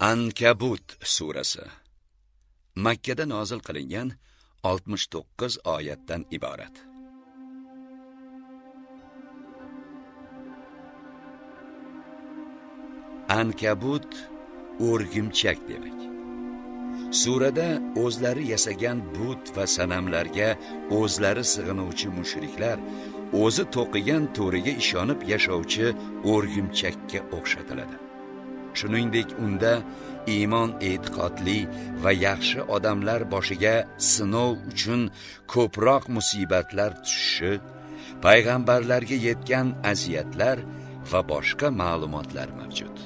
Ankabut surasi Makka da nozil qilingan 69 oyatdan iborat. Ankabut o'rgimchak demak. Surada o'zlari yasagan but va sanamlarga o'zlari sig'inuvchi mushriklar o'zi to'qigan to'riga ishonib yashovchi o'rgimchakka o'xshatiladi. Shuningdek, unda iymon e'tiqodli va yaxshi odamlar boshiga sinov uchun ko'proq musibatlar tushishi, payg'ambarlarga yetgan aziyatlar va boshqa ma'lumotlar mavjud.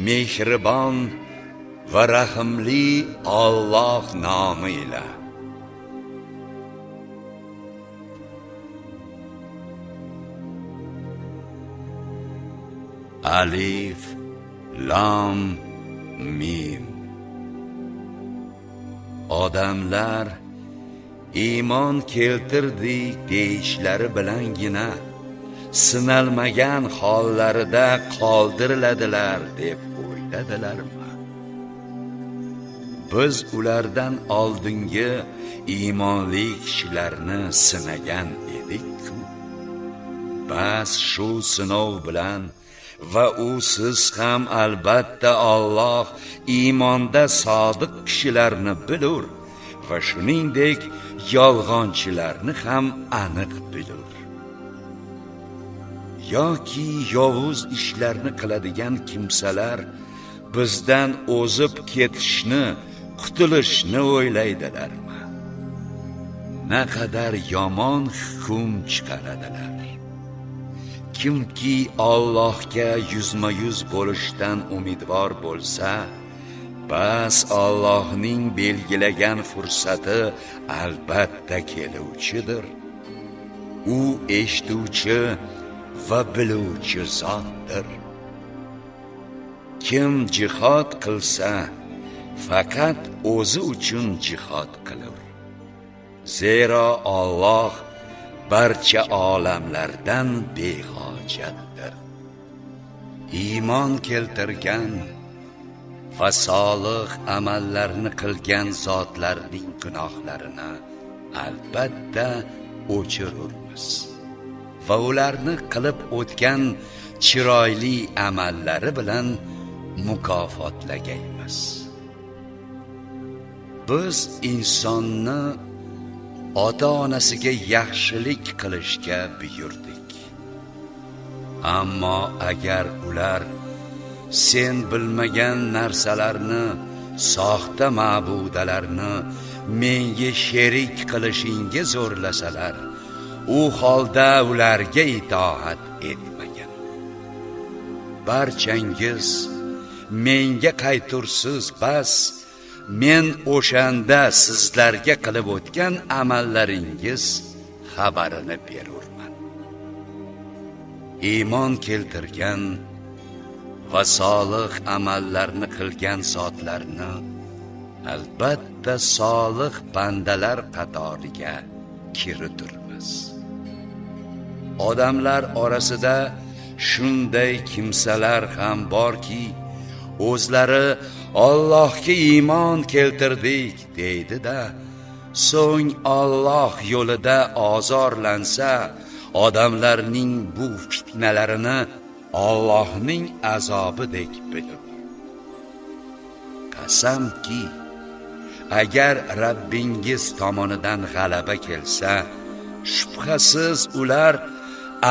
Mehribon va rahimli Alloh nomi ila. Alif, Lam, Mim. Odamlar iymon keltirdik deyishlari bilangina sinalmagan hollarida qoldiriladilar deb o'yladilarmi? Biz ulardan oldingi iymonli kishilarni sinagan edik-ku. Bas shu sinov bilan va siz ham albatta Alloh iymonda sodiq kishilarni bilur va shuningdek yolg'onchilarni ham aniq bilur. Yoki yovuz ishlarni qiladigan kimsalar bizdan o'zib ketishni, qutulishni o'ylaydilarmi? Naqadar yomon hukm chiqaradilar. Kimki Allohga yuzma-yuz bo'lishdan umidvor bo'lsa, bas Allohning belgilagan fursati albatta keluvchidir. U eshituvchi va biluvchi zotdir. Kim jihad qilsa, faqat o'zi uchun jihad qilur. Zero Alloh barcha olamlardan behojatdir. Iymon keltirgan va solih amallarni qilgan zotlarning gunohlarini albatta o'chirurmiz va ularni qilib o'tgan chiroyli amallari bilan mukofotlagaymiz. Biz insonni ota-onasiga yaxshilik qilishga buyurdik. Ammo agar ular sen bilmagan narsalarni, soxta ma'budalarni menga sherik qilishingga zo'rlasalar, u holda ularga itoat etmagin. Barchangiz menga qaytursiz, bas men o'shanda sizlarga qilib o'tgan amallaringiz xabarini berurman. Iymon keltirgan va solih amallarni qilgan zotlarni albatta solih bandalar qatoriga kiriturmiz. Odamlar orasida shunday kimsalar ham borki, o'zlari Allohga iymon keltirdik deydi-da, so'ng Alloh yo'lida ozorlansa, odamlarning bu fitnalarini Allohning azobidek bilib. Qasamki, agar Rabbingiz tomonidan g'alaba kelsa, shubhasiz ular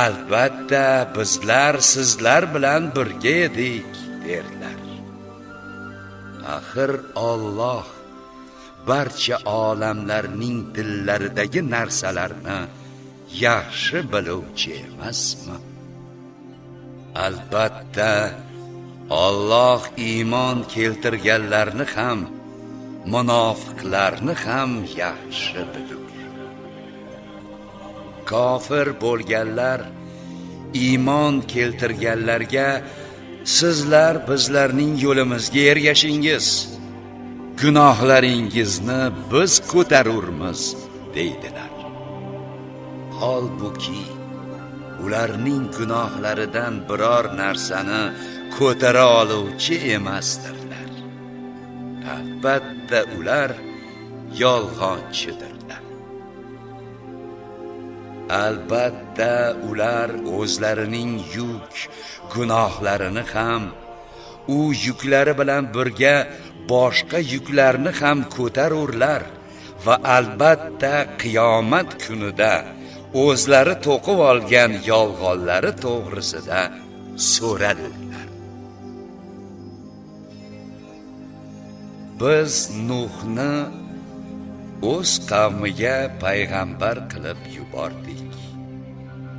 albatta bizlar sizlar bilan birga edik derlar. Axir Alloh barcha olamlarning dillaridagi narsalarni yaxshi biluvchi emasmi? Albatta Alloh iymon keltirganlarni ham, munofiqlarni ham yaxshi bilur. Kofir bo'lganlar iymon keltirganlarga sizlar bizlarning yo'limizga ergashingiz, gunohlaringizni biz ko'tarurmiz deydilar. Holbuki ularning gunohlaridan biror narsani ko'tara oluvchi emasdirlar. Albatta ular yolg'onchidirlar. Albatta ular o'zlarining gunohlarini ham, u yuklari bilan birga boshqa yuklarni ham ko'tarurlar va albatta qiyomat kunida o'zlari to'qib olgan yolg'onlari to'g'risida so'ralurlar. Biz Nuhni o'z qavmiga payg'ambar qilib yubordik.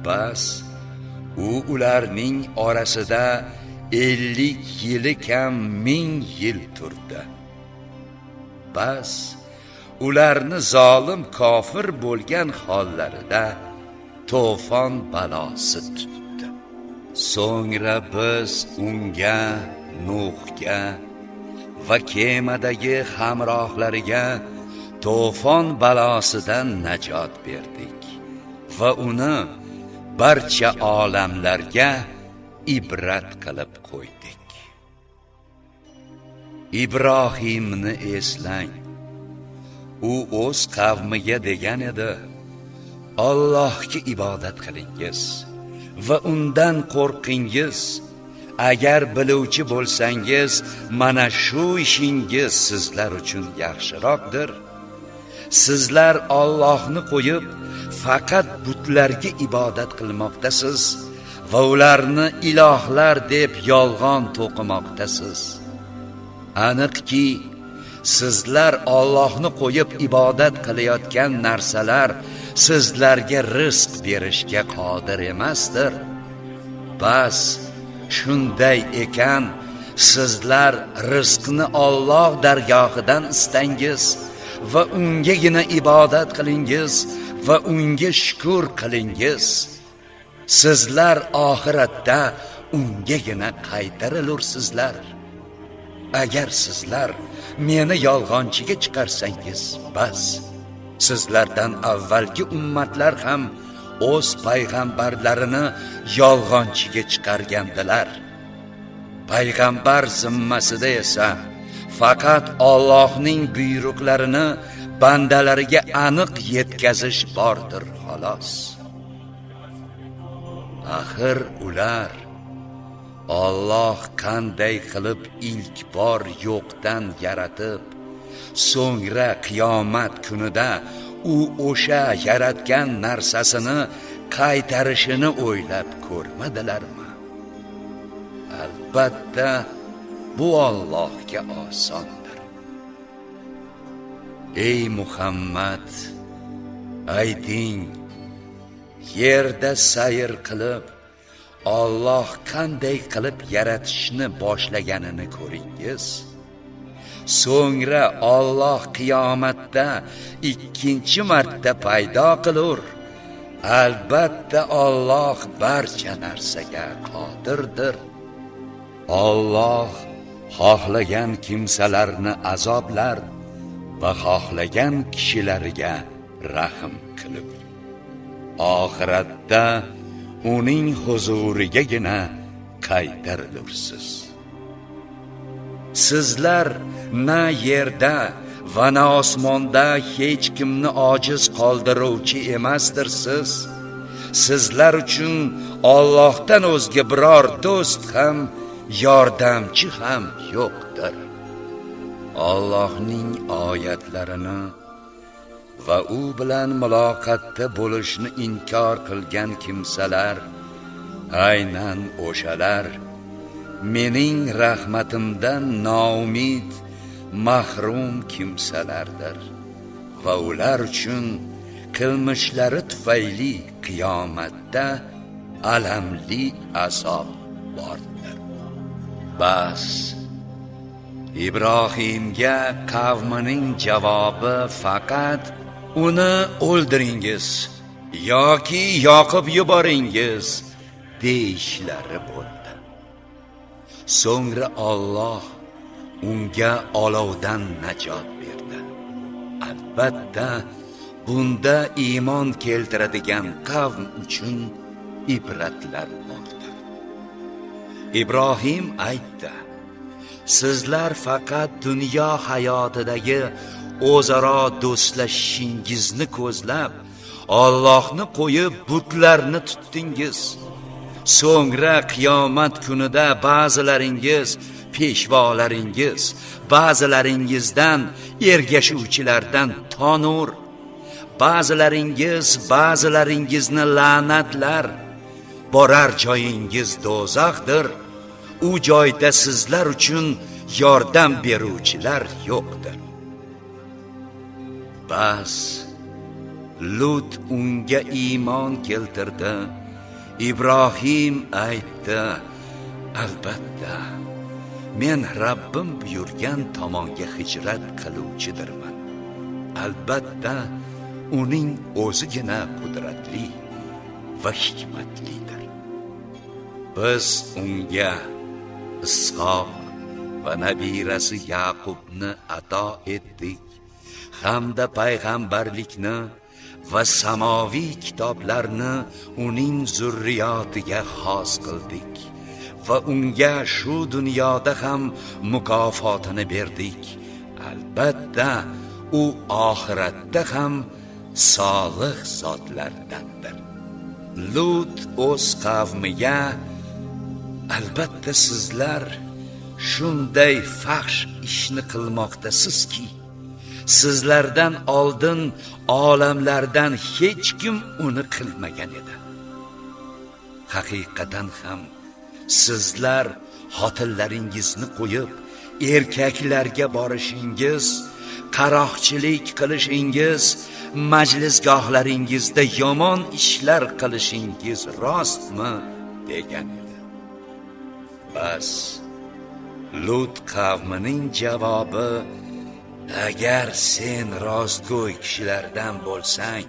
Bas u ularning orasida 50 yili kam 1000 yil turdi. Bas ularni zolim kofir bo'lgan hollarida to'fon balosi tutdi. So'ngra biz unga, Nuhga va kemadagi hamrohlariga to'fon balosidan najot berdik va uni barcha olamlarga ibrat qilib qo'ydik. Ibrohimni eslang. U o'z qavmiga degan edi: Allohga ibodat qilingiz va undan qo'rqingiz. Agar biluvchi bo'lsangiz, mana shu ishingiz sizlar uchun yaxshiroqdir. Sizlar Allohni qo'yib, faqat butlarga ibodat qilmoqdasiz va ularni ilohlar deb yolg'on to'qimoqdasiz. Aniqki, sizlar Allohni qo'yib ibodat qilayotgan narsalar sizlarga rizq berishga qodir emasdir. Bas, shunday ekan, sizlar rizqni Alloh dargohidan istangiz va ungagina ibodat qilingiz va unga shukr qilingiz. Sizlar oxiratda ungagina qaytarilursizlar. Agar sizlar meni yolg'onchiga chiqarsangiz, bas, sizlardan avvalgi ummatlar ham o'z payg'ambarlarini yolg'onchiga chiqargandilar. Payg'ambar zimmasida esa faqat Allohning buyruqlarini bandalariga aniq yetkazish bordir, xolos. Axir ular Alloh qanday qilib ilk bor yo'qdan yaratib, so'ngra qiyomat kunida u o'sha yaratgan narsasini qaytarishini o'ylab ko'rmadilarmi? Albatta bu Allohga osondir. Ey Muhammad, ayting, yerda sayr qilib Alloh qanday qilib yaratishni boshlaganini ko'ringiz. So'ngra Alloh qiyomatda ikkinchi marta paydo qilur. Albatta Alloh barcha narsaga qodirdir. Alloh xohlagan kimsalarni azoblar va xohlagan kishilarga rahm qilib, oxiratda uning huzurigagina qaytarilursiz. Sizlar na yerda va na osmonda hech kimni ojiz qoldiruvchi emasdirsiz. Sizlar uchun Allohdan o'zga biror do'st ham, yordamchi ham yo'qdir. Allohning oyatlarini va u bilan muloqotda bo'lishni inkor qilgan kimsalar aynan o'shalar mening rahmatimdan noumid, mahrum kimsalardir va ular uchun qilmishlari tufayli qiyomatda alamli azob bordir. Bas, Ibrohimga qavmining javobi faqat uni o'ldiringiz yoki yoqib yuboringiz deyishlari bo'ldi. So'ngra Alloh unga olovdan najot berdi. Albatta, bunda iymon keltiradigan qavm uchun ibratlar bordir. Ibrohim aytdi: sizlar faqat dunyo hayotidagi o'zaro do'stlashishingizni ko'zlab Allohni qo'yib butlarni tutdingiz. So'ngra qiyomat kunida ba'zilaringiz peshvolaringiz, ba'zilaringizdan ergashuvchilardan tonur, ba'zilaringizni la'natlar. Borar joyingiz do'zaxdir. U joyda sizlar uchun yordam beruvchilar yo'qdir. Bas Lut unga iymon keltirdi. Ibrohim aytdi: albatta men Rabbim buyurgan tomonga hijrat qiluvchidirman. Albatta uning o'zigina qudratli va hikmatlidir. Biz unga Ishoq va nabirasi Yaqubni ato etdik, hamda payg'ambarlikni va samoviy kitoblarni uning zurriyotiga xos qildik va unga shu dunyoda ham mukofotini berdik. Albatta u oxiratda ham solih zotlardandir. Lut o'z qavmiga: albatta sizlar shunday fahsh ishni qilmoqdasizki, sizlardan oldin olamlardan hech kim uni qilmagan edi. Haqiqatan ham sizlar xotinlaringizni qo'yib erkaklarga borishingiz, qaroqchilik qilishingiz, majlisgohlaringizda yomon ishlar qilishingiz rostmi degan edi. Bas Lut qavmining javobi: agar sen rostgo'y kishilardan bo'lsang,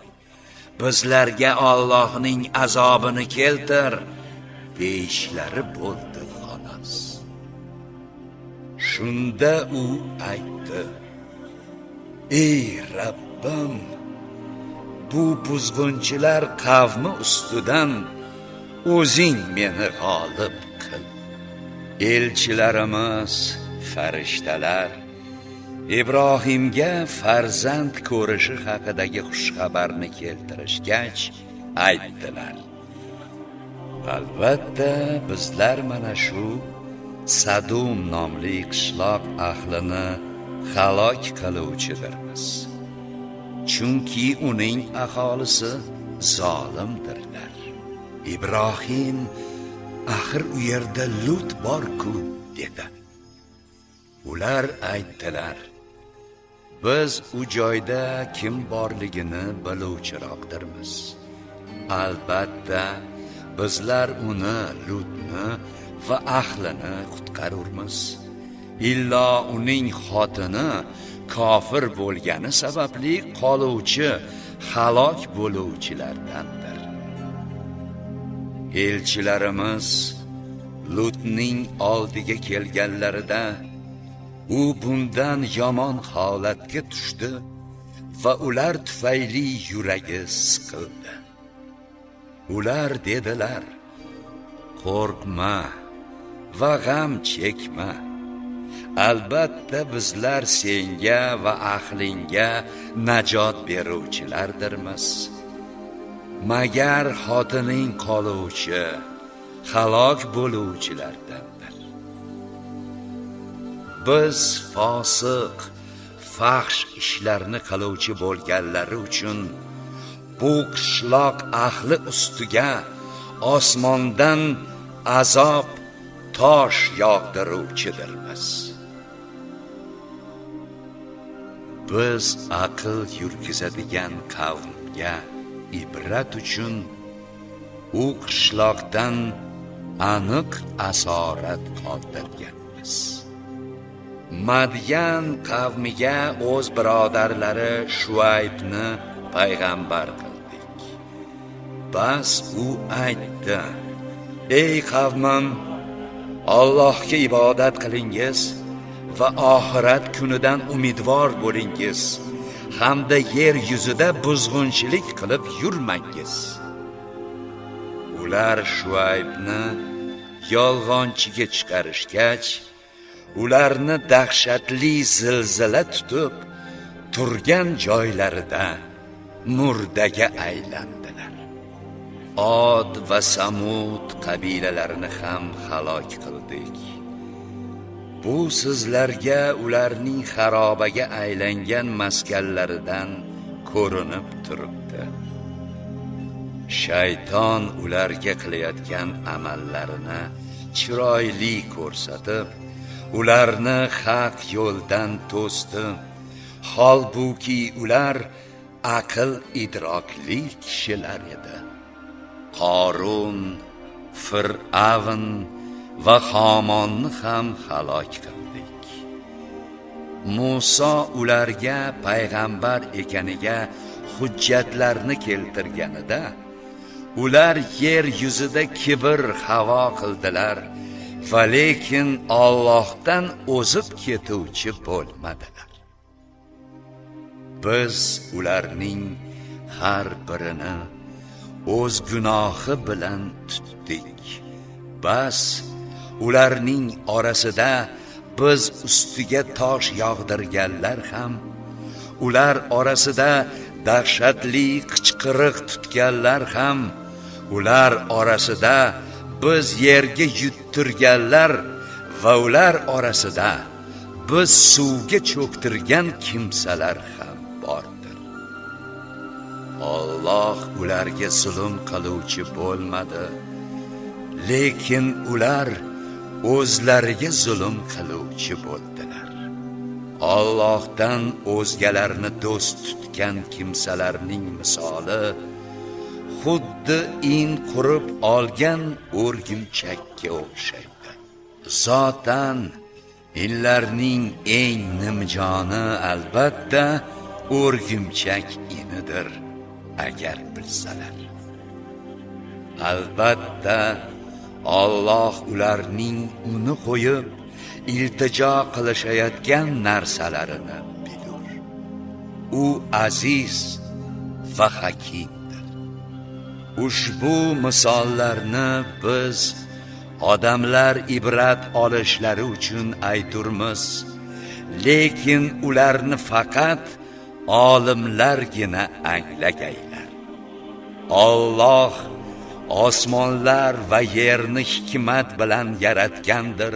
bizlarga Allohning azobini keltir deyishlari bo'ldi xolos. Shunda u aytdi: ey Rabbim, bu buzg'unchilar qavmi ustidan o'zing meni g'olib qil. Elchilarimiz, farishtalar Ibrohimga farzand ko'rishi haqidagi xushxabarni keltirishgach aytdilar: albatta bizlar mana shu Sadum nomli qishloq ahlini halok qiluvchidirmiz. Chunki uning aholisi zolimdirlar. Ibrohim: axir u yerda Lut bor-ku dedi. Ular aytdilar: biz u joyda kim borligini biluvchiroqdirmiz. Albatta bizlar uni, Lutni va ahlini qutqarurmiz. Illo uning xotini kofir bo'lgani sababli qoluvchi halok bo'luvchilardandir. Elchilarimiz Lutning oldiga kelganlarida u bundan yomon holatga tushdi va ular tufayli yuragi siqildi. Ular dedilar: qo'rqma va g'am chekma. Albatta bizlar senga va ahlingga najot beruvchilardirmiz. Magar xotining qoluvchi, halok bo'luvchilardandir. Biz fosiq, fahsh ishlarni qiluvchi bo'lganlari uchun bu qishloq ahli ustiga osmondan azob tosh yog'diruvchidirmiz. Biz aql yurgizadigan qavmga ibrat uchun u qishloqdan aniq asorat qoldirganmiz. Madyan qavmiga o'z birodarlari Shuaybni payg'ambar qildik. Bas u aytdi: ey qavmim, Allohga ibodat qilingiz va oxirat kunidan umidvor bo'lingiz, hamda yer yuzida buzg'unchilik qilib yurmangiz. ular Shuaybni yolg'onchiga chiqarishgach, ularni dahshatli zilzila tutib, turgan joylarida murdaga aylandilar. Od va Samud qabilalarini ham halok qildik. Bu sizlarga ularning xarobaga aylangan maskanlaridan ko'rinib turibdi. Shayton ularga qilayotgan amallarini chiroyli ko'rsatib, ularni haq yo'ldan to'sdi. Holbuki ular aql idrokli kishilar edi. Qorun, Fir'avn va Hamonni ham halok qildik. Musa ularga payg'ambar ekaniga hujjatlarni keltirganida, ular yer yuzida kibr havo qildilar va lekin Allohdan o'zib ketuvchi bo'lmadilar. Biz ularning har birini o'z gunohi bilan tutdik. Bas ularning orasida biz ustiga tosh yog'dirganlar ham, ular orasida dahshatli qichqiriq tutganlar ham, ular orasida biz yerga yuttirganlar va ular orasida biz suvga cho'ktirgan kimsalar ham bordir. Alloh ularga zulm qiluvchi bo'lmadi, lekin ular o'zlariga zulm qiluvchi bo'ldilar. Allohdan o'zgalarni do'st tutgan kimsalarning misoli xuddi in qurib olgan o'rgimchakka o'xshaydi. Zotan inlarning eng nimjoni albatta o'rgimchak inidir, agar bilsalar. Albatta Alloh ularning uni qo'yib iltijo qilishayotgan narsalarini bilur. U aziz va hakimdir. Ushbu misollarni biz odamlar ibrat olishlari uchun ayturmiz, lekin ularni faqat olimlargina anglagaylar. Alloh osmonlar va yerni hikmat bilan yaratgandir.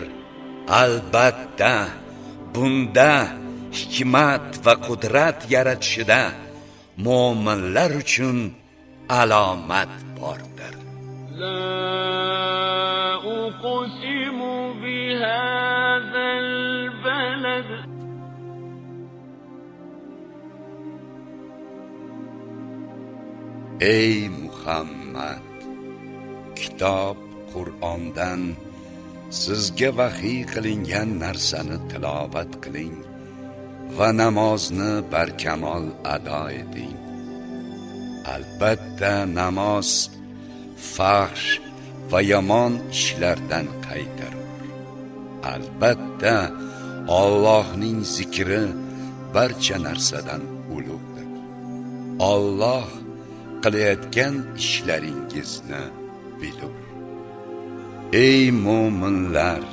Albatta bunda hikmat va qudrat yaratishida mo'minlar uchun alomat bordir. La uqsimu bihadzal balad. Ey Muhammad, kitob Qur'ondan sizga vahiy qilingan narsani tilovat qiling va namozni barkamol ado eting. Albatta namoz fahsh va yomon ishlardan qaytarur. Albatta Allohning zikri barcha narsadan ulug'dir. Alloh qilayotgan ishlaringizni bilur. Ey mo'minlar,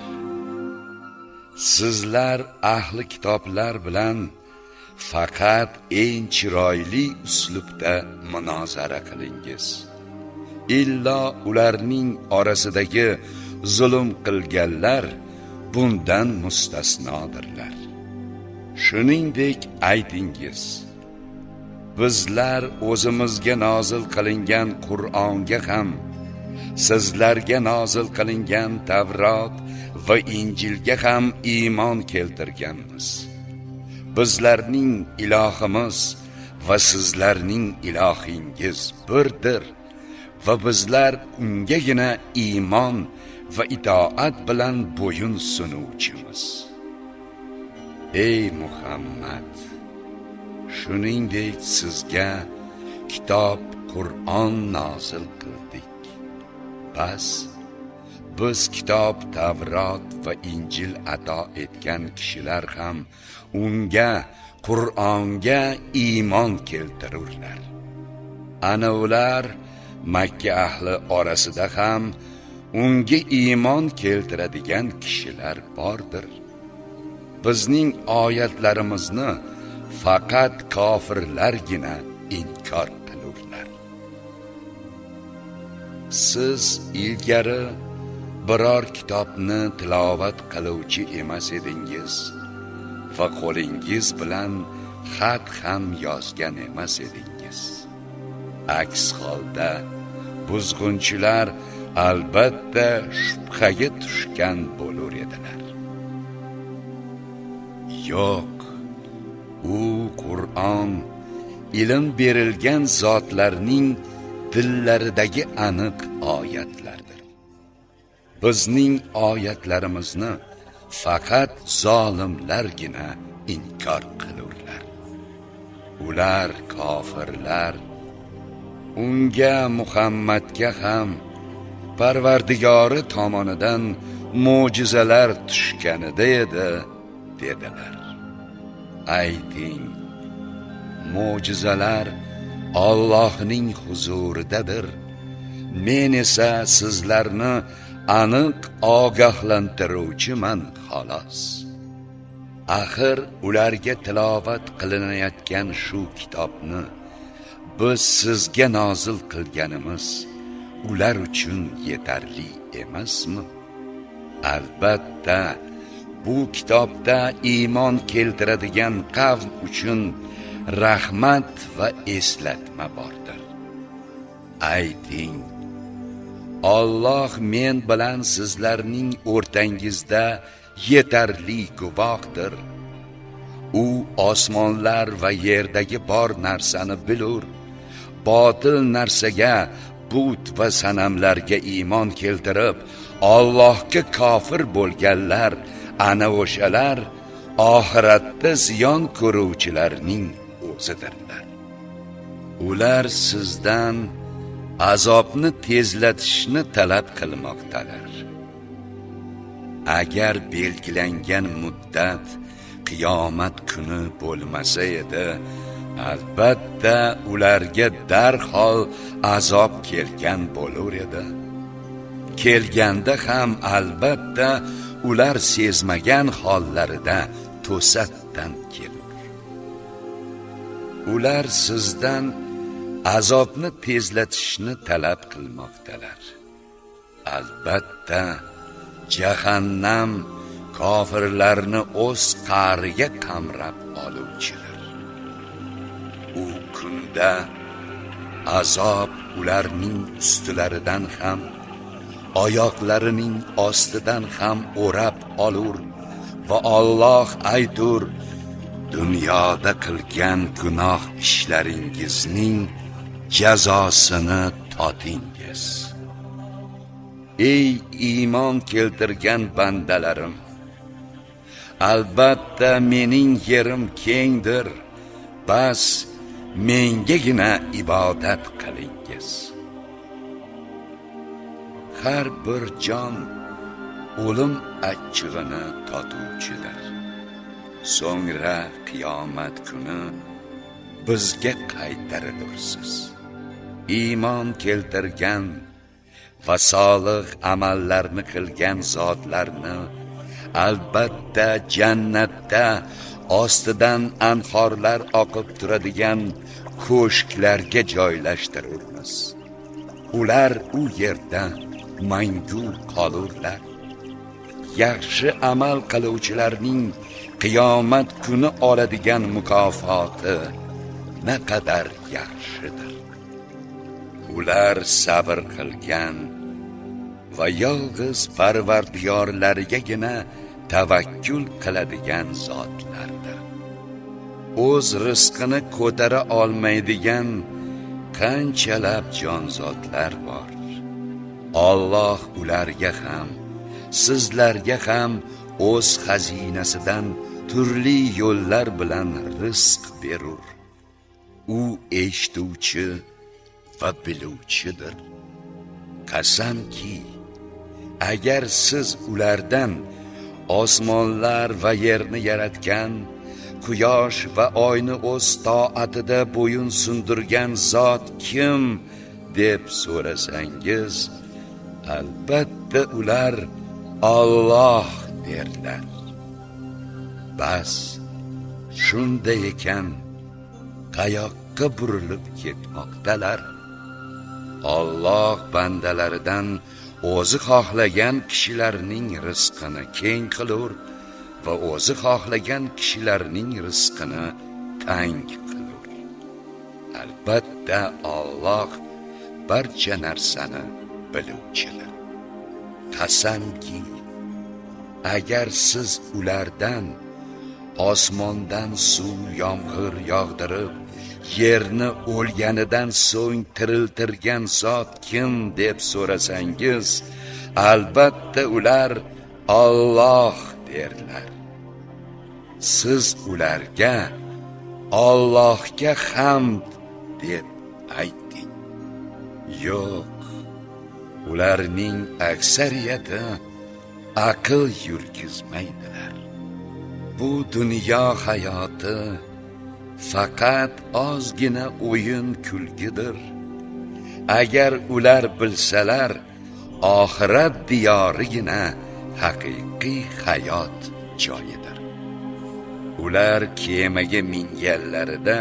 sizlar ahli kitoblar bilan faqat eng chiroyli uslubda munozara qilingiz. Illo ularning orasidagi zulm qilganlar bundan mustasnodirlar. Shuningdek aytingiz, bizlar o'zimizga nozil qilingan Qur'onga ham, sizlarga nozil qilingan Tavrot va Injilga ham iymon keltirganmiz. Bizlarning ilohimiz va sizlarning ilohingiz birdir va bizlar ungagina iymon va itoat bilan bo'yin sunuvchimiz. Ey Muhammad, shuningdek sizga kitob Qur'on nozil qildik. Bas biz kitob Tavrot va Injil ato etgan kishilar ham unga, Qur'onga iymon keltirurlar. Ana ular Makka ahli orasida ham unga iymon keltiradigan kishilar bordir. Bizning oyatlarimizni faqat kofirlargina inkor qilurlar. Siz ilgari biror kitobni tilovat qiluvchi emas edingiz va qo'lingiz bilan xat ham yozgan emas edingiz. Aks holda buzg'unchilar albatta shubhaga tushgan bo'lar edilar. Yo'q, u Qur'on ilm berilgan zotlarning dillaridagi aniq oyatlardir. Bizning oyatlarimizni faqat zolimlargina inkor qilurlar. Ular kofirlar unga Muhammadga ham Parvardigori tomonidan mo'jizalar tushganida edi dedilar. Ayting, mo'jizalar Allohning huzuridadir. Men esa sizlarni aniq ogohlantiruvchiman xolos. Axir ularga tilovat qilinayotgan shu kitobni biz sizga nozil qilganimiz ular uchun yetarli emasmi? Albatta, bu kitobda iymon keltiradigan qavm uchun rahmat va eslatma bordir. Ayting, Alloh men bilan sizlarning o'rtangizda yetarli guvohdir. U osmonlar va yerdagi bor narsani bilur. Botil narsaga, but va sanamlarga iymon keltirib, Allohga kofir bo'lganlar, ana o'shalar oxiratda ziyon ko'ruvchilarning o'zidirlar. Ular sizdan azobni tezlatishni talab qilmoqdalar. Agar belgilangan muddat qiyomat kuni bo'lmasa edi, albatta ularga darhol azob kelgan bo'lar edi. Kelganda ham albatta ular sezmagan hollarida to'satdan kelur. Ular sizdan azobni tezlatishni talab qilmoqdalar. Albatta jahannam kofirlarni o'z qa'riga qamrab oluvchidir. U kunda azob ularning ustilaridan ham, oyoqlarining ostidan ham o'rab olur va Alloh aytur, dunyoda qilgan gunoh ishlaringizning jazosini totingiz. Ey iymon keltirgan bandalarim, albatta mening yerim kengdir, bas mengagina ibodat qilingiz. Har bir jon o'lim achchig'ini totuvchidir. So'ngra qiyomat kuni bizga qaytarilursiz. Iymon keltirgan va solih amallarni qilgan zotlarni albatta jannatda ostidan anhorlar oqib turadigan ko'shklarga joylashtiramiz. Ular u yerda mangu qolurlar. Yaxshi amal qiluvchilarning qiyomat kuni oladigan mukofoti naqadar yaxshidir. Ular sabr qilgan va yolg'iz Parvardigorlarigagina tavakkul qiladigan zotlardir. O'z rizqini ko'tara olmaydigan qanchalab jonzotlar bor. Alloh ularga ham, sizlarga ham o'z xazinasidan turli yo'llar bilan rizq berur. U eshituvchi va biluvchidir. Qasamki, agar siz ulardan osmonlar va yerni yaratgan, quyosh va oyni o'z toatida bo'yun sundirgan zot kim deb so'rasangiz, albatta ular Alloh derlar. Bas, shunday ekan, qayoqqa burilib ketmoqdalar? Alloh bandalaridan o'zi xohlagan kishilarning rizqini keng qilur va o'zi xohlagan kishilarning rizqini tang qilur. Albatta Alloh barcha narsani biluvchidir. Qasamki, agar siz ulardan osmondan suv yomg'ir yog'dirib, yerni o'lganidan so'ng tiriltirgan zot kim deb so'rasangiz, albatta ular Alloh derlar. Siz ularga Allohga hamd deb ayting. Yo'q, ularning aksariyati aql yurgizmaydilar. Bu dunyo hayoti faqat ozgina o'yin kulgidir. Agar ular bilsalar, oxirat diyorigina haqiqiy hayot joyidir. Ular kemaga minganlarida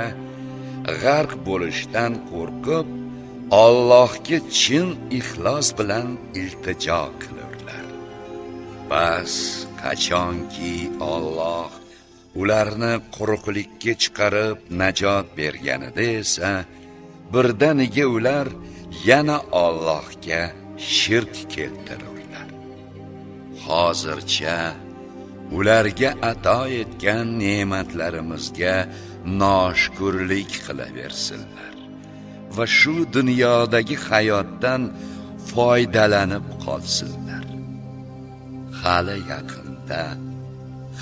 g'arq bo'lishdan qo'rqib, Allohga chin ixlos bilan iltijo qilurlar. Bas, qachonki Alloh ularni quruqlikka chiqarib najot berganida esa, birdaniga ular yana Allohga shirk keltirurlar. Hozircha ularga ato etgan ne'matlarimizga noshukirlik qilaversinlar va shu dunyodagi hayotdan foydalanib qolsinlar. Hali yaqinda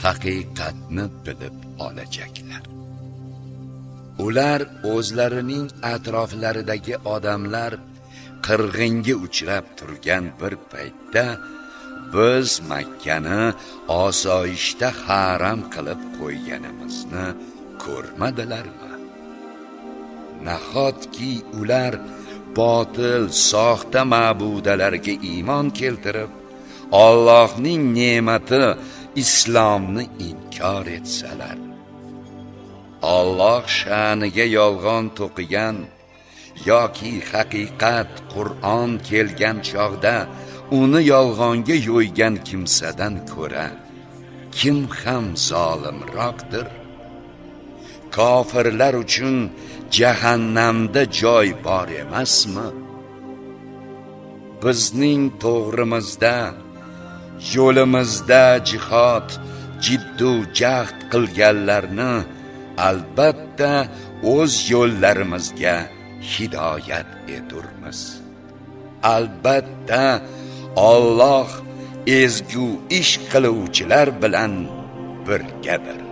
haqiqatni bilib olajaklar. Ular o'zlarining atroflaridagi odamlar qirg'inga uchrab turgan bir paytda biz Makkani osoyishta haram qilib qo'yganimizni ko'rmadilarmi? Nahotki ular botil, soxta ma'budalarga iymon keltirib, Allohning ne'mati islomni inkor etsalar, Alloh sha'niga yolg'on to'qigan yoki haqiqat Qur'on kelgan chog'da uni yolg'onga yo'ygan kimsadan ko'ra kim ham zolimroqdir? Kofirlar uchun jahannamda joy bor emasmi? Bizning to'g'rimizda, yo'limizda jihod, jiddu jahd qilganlarni albatta o'z yo'llarimizga hidoyat eturmiz. Albatta Alloh ezgu ish qiluvchilar bilan birgadir.